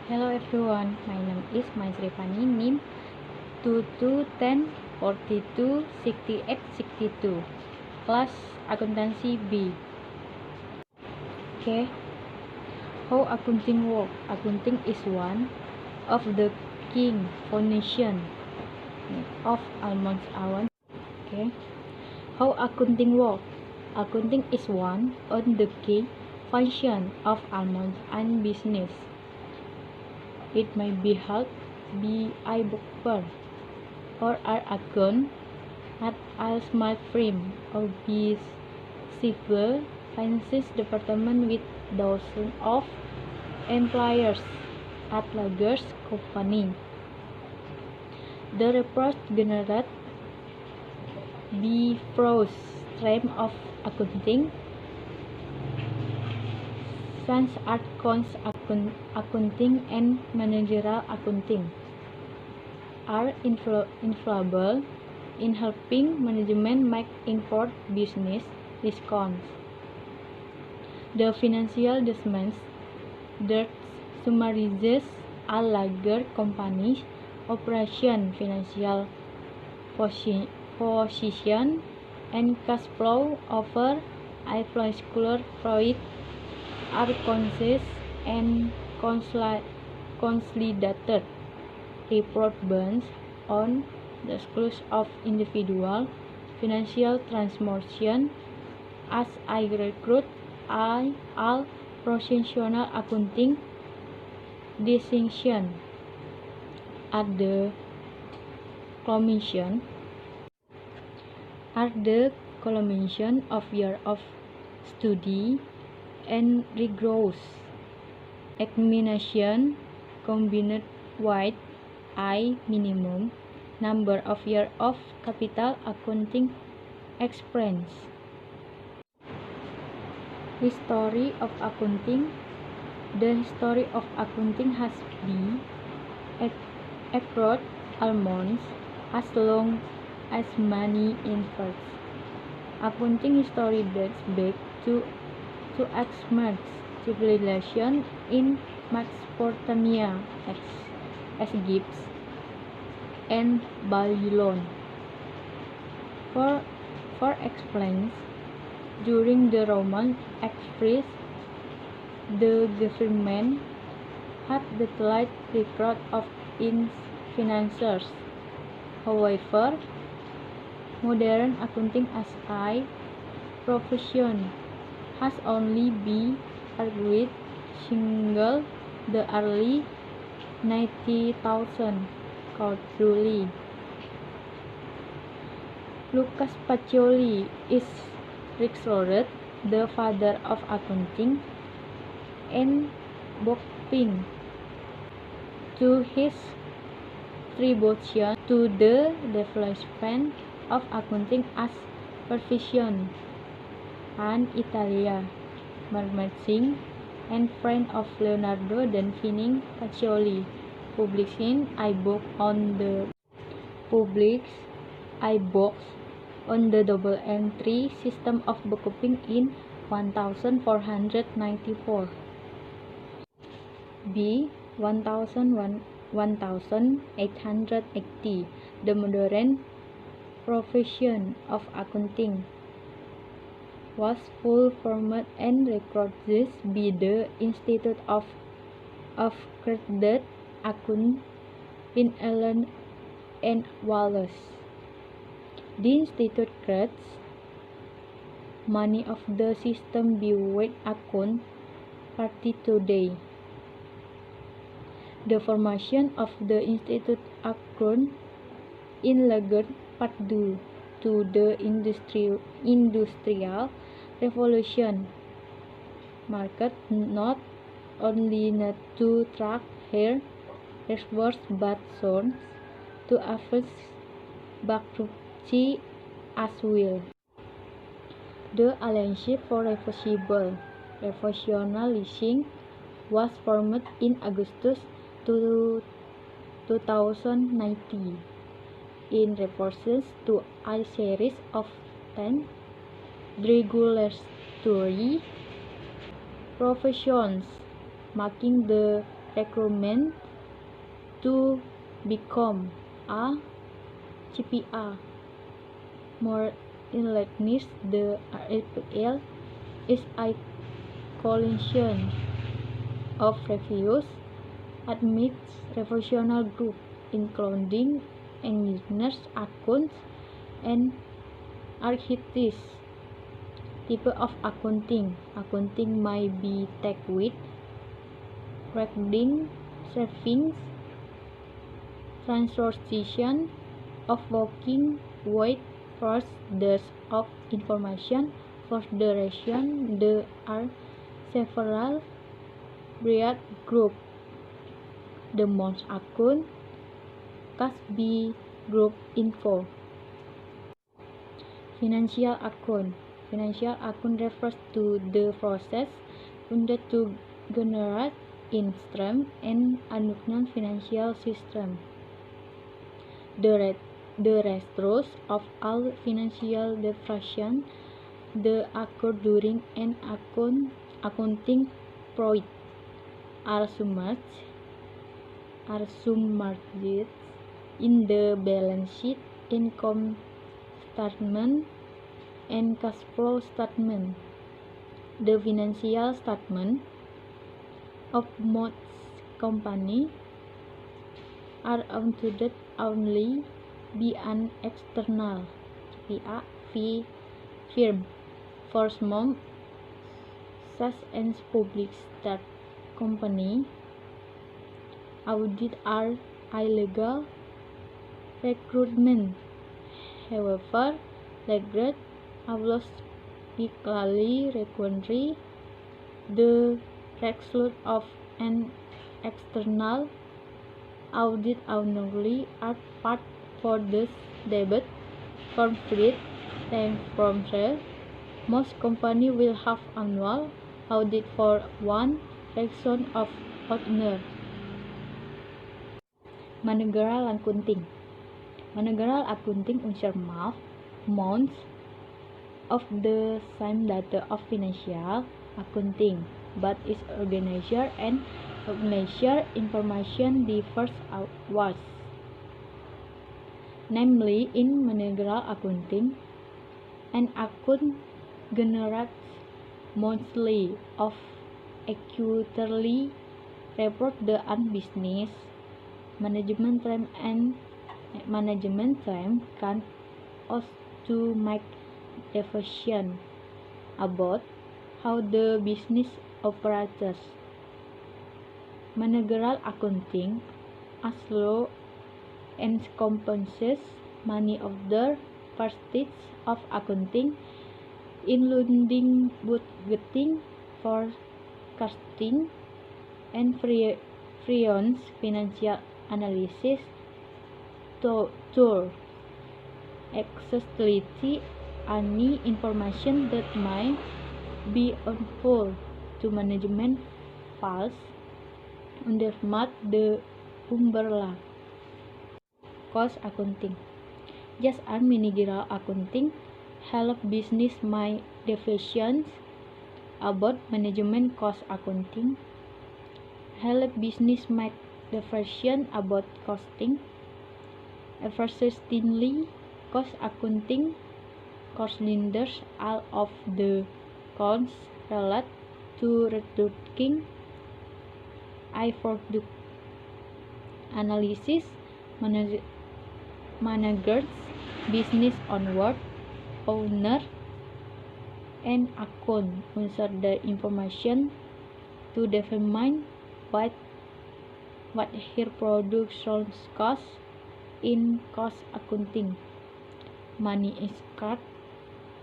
Hello everyone, my name is Maisrifani, NIM 2210426862, class Accountancy B. Okay, how accounting work? Accounting is one of the key foundation of almost our. Okay, how accounting work? Accounting is one of the key function of almost any business. It may be held by a bookkeeper or an accountant at a small firm or by civil finance department with dozens of employees at larger company. The report generated by broad stream of accounting, such as cost accounting and managerial accounting, are invaluable in helping management make informed business decisions. The financial statements that summarizes a larger company's operation, financial position, and cash flow over a particular period are conscious and consolidated report based on the exclusion of individual financial transactions as I recruit all professional accounting distinction at the culmination of year of study and rigorous examination combined with a minimum number of years of capital accounting experience. History of accounting. The history of accounting has been across almost as long as many years. Accounting history dates back to ancient civilization in Mesopotamia, Egypt, and Babylon. For explains, during the Roman Empire, the government had detailed record of its finances. However, modern accounting as a profession has only been argued single the early 90,000 culturally. Lucas Pacioli is regarded the father of accounting and bookkeeping to his contribution to the development of accounting as profession. An Italia, Marmezing, and friend of Leonardo da Vinci, Pacioli, publishing a book on the double entry system of bookkeeping in 1494. B. 1880, the modern profession of accounting was full formed and recorded by the Institute of Chartered Accountants in England and Wales. The Institute creates many of the systems by which accounts practice today. The formation of the Institute occurred in large part due to the Industrial Revolution, market not only not to track her reserves but soon to avoid bankruptcy as well. The Alliance for Revolutionizing was formed in August 2019 in response to a series of 10 regulatory professions, making the recruitment to become a CPA. More elections, the RFPL is a coalition of reviews amidst professional groups, including engineers, accountants, and architects. Type of accounting. Accounting may be tax with recording, savings, transportation of working with first desk of information for duration. There are several broad groups. The most account can be grouped in four. Financial account. Financial account refers to the process funded to generate income and unknown financial system. The rest of all financial transactions that occur during an accounting period are summarized in the balance sheet, income statement, and cash flow statement. The financial statement of most companies are audited only by an external CPA firm. For small such as public sector companies, audits are illegal recruitment. However, legal audits legally require the result of an external audit annually are part for this debate conflict and from sale. Most companies will have annual audit for one section of owner. Managerial accounting. Managerial accounting unsure amounts of the same data of financial accounting, but its organizer and organizer information differs outwards. Namely, in managerial accounting, an account generates monthly of quarterly report the business management team and management team can also to make decisions about how the business operates. Managerial accounting as law encompasses many of the facets of accounting, including budgeting, forecasting, and freelance financial analysis to accessibility any information that might be harmful to management falls under the umbrella. Cost accounting. Just as managerial accounting help business make decisions about management, cost accounting help business make decisions about costing. Interestingly, cost accounting considers all of the costs related to reducing a product. Analysis managers, business owner, and account use the information to determine what her production costs. In cost accounting, money is called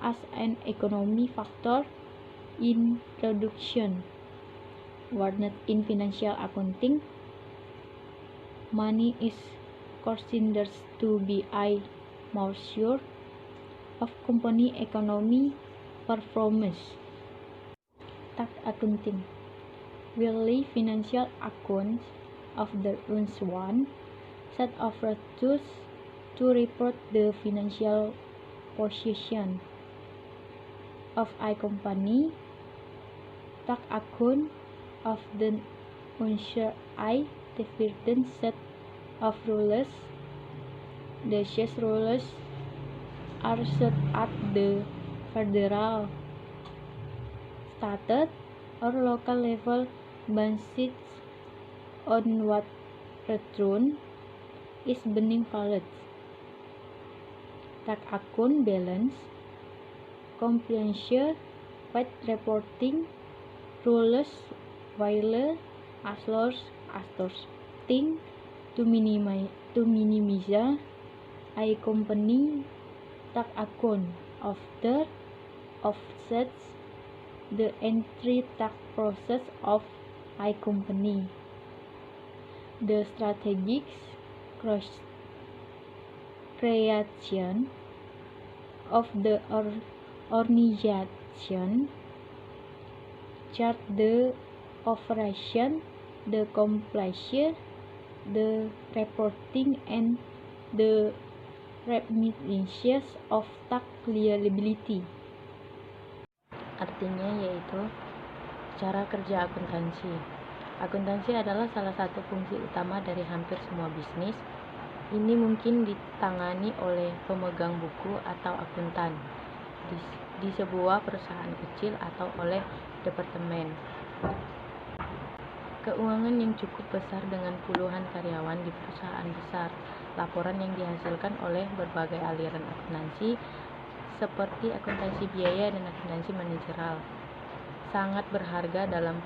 as an economic factor in production. Whereas in financial accounting, money is considered to be a measure of company economic performance. Tax accounting. Really, financial accounts of the one set of records to report the financial position of a company. Tax account often ensure the certain set of rules. These rules are set at the federal, state, or local level based on what return is being filed. Tax account balance, compliance with reporting rules while asserting to minimize a company tax account after offsets the entry tax process of a company. The strategic creation of the organization, chart the operation, the compliance, the reporting, and the remittances of tax liability. Artinya yaitu cara kerja akuntansi. Akuntansi adalah salah satu fungsi utama dari hampir semua bisnis. Ini mungkin ditangani oleh pemegang buku atau akuntan di sebuah perusahaan kecil atau oleh departemen keuangan yang cukup besar dengan puluhan karyawan di perusahaan besar. Laporan yang dihasilkan oleh berbagai aliran akuntansi seperti akuntansi biaya dan akuntansi manajerial sangat berharga dalam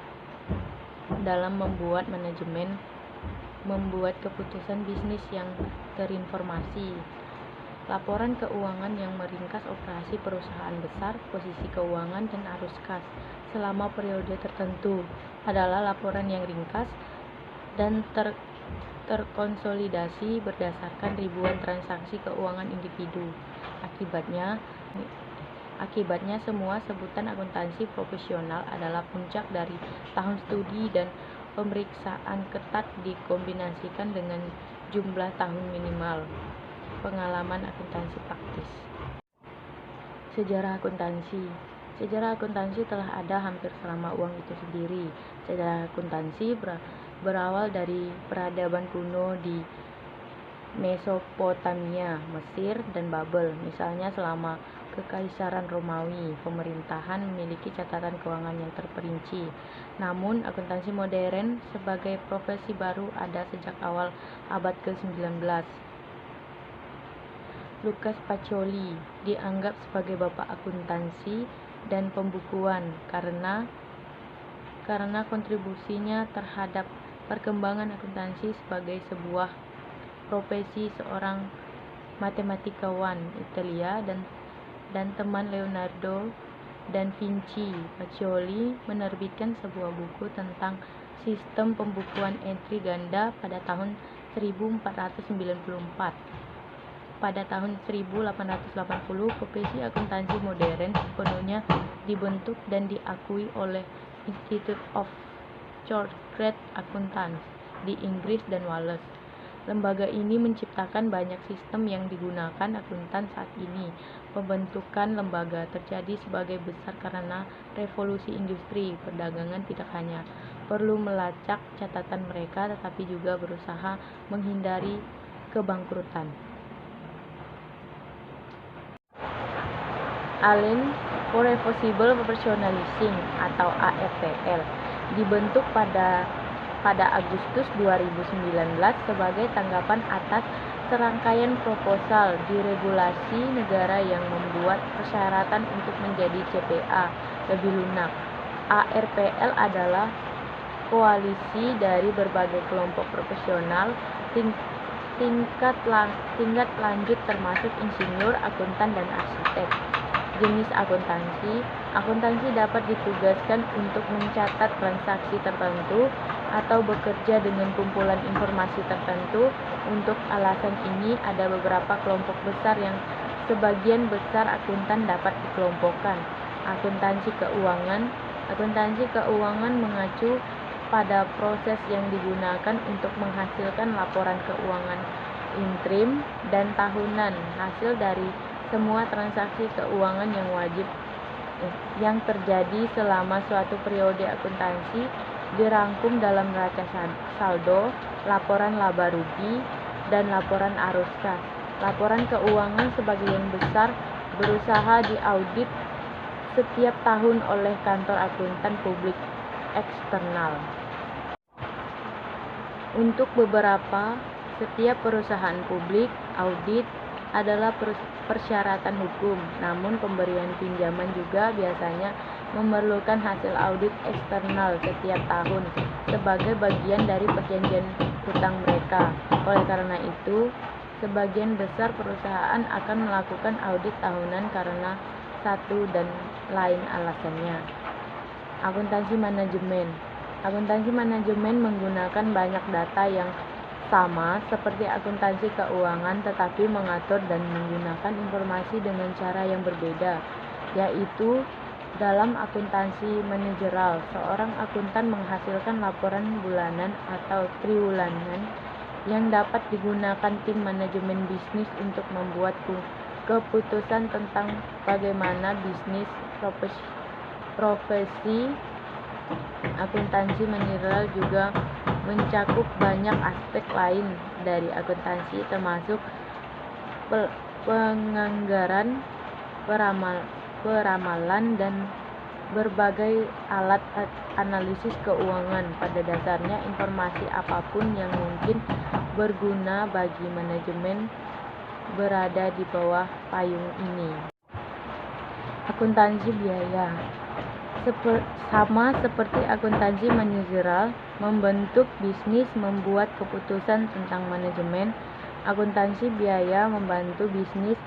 membuat keputusan bisnis yang terinformasi. Laporan keuangan yang meringkas operasi perusahaan besar, posisi keuangan, dan arus kas selama periode tertentu adalah laporan yang ringkas dan terkonsolidasi berdasarkan ribuan transaksi keuangan individu. Akibatnya semua sebutan akuntansi profesional adalah puncak dari tahun studi dan pemeriksaan ketat dikombinasikan dengan jumlah tahun minimal pengalaman akuntansi praktis. Sejarah akuntansi telah ada hampir selama uang itu sendiri. Sejarah akuntansi berawal dari peradaban kuno di Mesopotamia, Mesir, dan Babel. Misalnya selama Kekaisaran Romawi, pemerintahan memiliki catatan keuangan yang terperinci. Namun, akuntansi modern sebagai profesi baru ada sejak awal abad ke-19. Lucas Pacioli dianggap sebagai bapak akuntansi dan pembukuan karena kontribusinya terhadap perkembangan akuntansi sebagai sebuah profesi. Seorang matematikawan Italia dan teman Leonardo da Vinci, Pacioli menerbitkan sebuah buku tentang sistem pembukuan entry ganda pada tahun 1494. Pada tahun 1880, profesi akuntansi modern sepenuhnya dibentuk dan diakui oleh Institute of Chartered Accountants di Inggris dan Wales. Lembaga ini menciptakan banyak sistem yang digunakan akuntan saat ini. Pembentukan lembaga terjadi sebagai besar karena revolusi industri. Perdagangan tidak hanya perlu melacak catatan mereka, tetapi juga berusaha menghindari kebangkrutan. Alliance for Responsible Professionalism atau ARPL dibentuk pada Agustus 2019 sebagai tanggapan atas serangkaian proposal di regulasi negara yang membuat persyaratan untuk menjadi CPA lebih lunak. ARPL adalah koalisi dari berbagai kelompok profesional tingkat lanjut termasuk insinyur, akuntan, dan arsitek. Jenis akuntansi dapat ditugaskan untuk mencatat transaksi tertentu atau bekerja dengan kumpulan informasi tertentu. Untuk alasan ini, ada beberapa kelompok besar yang sebagian besar akuntan dapat dikelompokkan. Akuntansi keuangan mengacu pada proses yang digunakan untuk menghasilkan laporan keuangan interim dan tahunan, hasil dari semua transaksi keuangan yang terjadi selama suatu periode akuntansi. dirangkum dalam neraca saldo, laporan laba rugi, dan laporan arus kas. Laporan keuangan sebagian besar berusaha diaudit setiap tahun oleh kantor akuntan publik eksternal. Untuk beberapa, setiap perusahaan publik, audit adalah persyaratan hukum, namun pemberian pinjaman juga biasanya memerlukan hasil audit eksternal setiap tahun sebagai bagian dari perjanjian hutang mereka. Oleh karena itu, sebagian besar perusahaan akan melakukan audit tahunan karena satu dan lain alasannya. Akuntansi manajemen. Akuntansi manajemen menggunakan banyak data yang sama seperti akuntansi keuangan, tetapi mengatur dan menggunakan informasi dengan cara yang berbeda, yaitu dalam akuntansi manajerial, seorang akuntan menghasilkan laporan bulanan atau triwulan yang dapat digunakan tim manajemen bisnis untuk membuat keputusan tentang bagaimana bisnis. Profesi akuntansi manajerial juga mencakup banyak aspek lain dari akuntansi, termasuk penganggaran, peramalan, dan berbagai alat analisis keuangan. Pada dasarnya, informasi apapun yang mungkin berguna bagi manajemen berada di bawah payung ini. Akuntansi biaya. Sama seperti akuntansi manajerial, membentuk bisnis, membuat keputusan tentang manajemen, akuntansi biaya membantu bisnis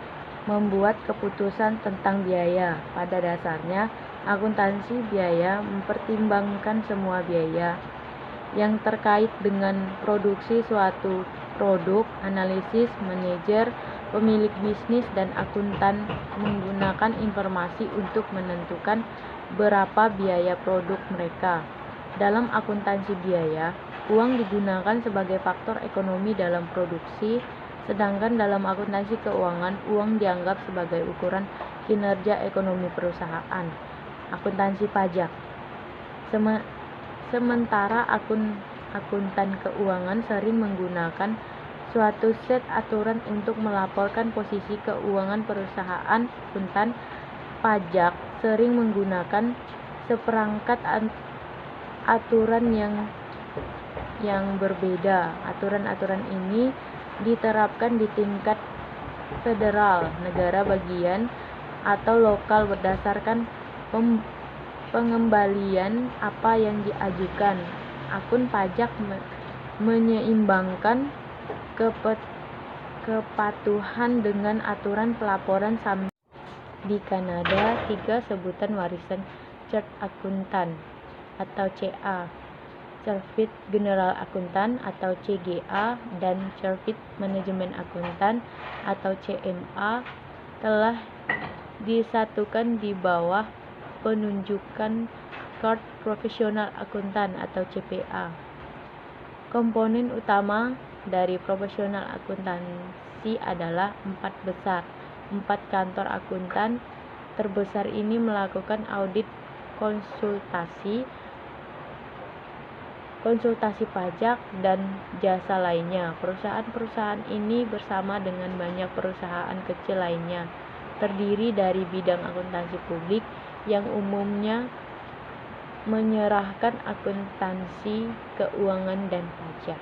membuat keputusan tentang biaya. Pada dasarnya, akuntansi biaya mempertimbangkan semua biaya yang terkait dengan produksi suatu produk. Analisis, manajer, pemilik bisnis, dan akuntan menggunakan informasi untuk menentukan berapa biaya produk mereka. Dalam akuntansi biaya, uang digunakan sebagai faktor ekonomi dalam produksi, sedangkan dalam akuntansi keuangan, uang dianggap sebagai ukuran kinerja ekonomi perusahaan. Akuntansi pajak. Sementara akuntan keuangan sering menggunakan suatu set aturan untuk melaporkan posisi keuangan perusahaan, akuntan pajak sering menggunakan seperangkat aturan yang berbeda. Aturan-aturan ini diterapkan di tingkat federal, negara bagian, atau lokal berdasarkan pengembalian apa yang diajukan. Akun pajak menyeimbangkan kepatuhan dengan aturan pelaporan sambil. Di Kanada, 3 sebutan warisan Chartered Accountant atau CA, Chartered General Accountant atau CGA, dan Chartered Management Accountant atau CMA telah disatukan di bawah penunjukan Chartered Professional Accountant atau CPA. Komponen utama dari profesional akuntansi adalah 4 besar. 4 kantor akuntan terbesar ini melakukan audit konsultasi pajak, dan jasa lainnya. Perusahaan-perusahaan ini bersama dengan banyak perusahaan kecil lainnya terdiri dari bidang akuntansi publik yang umumnya menyerahkan akuntansi keuangan dan pajak.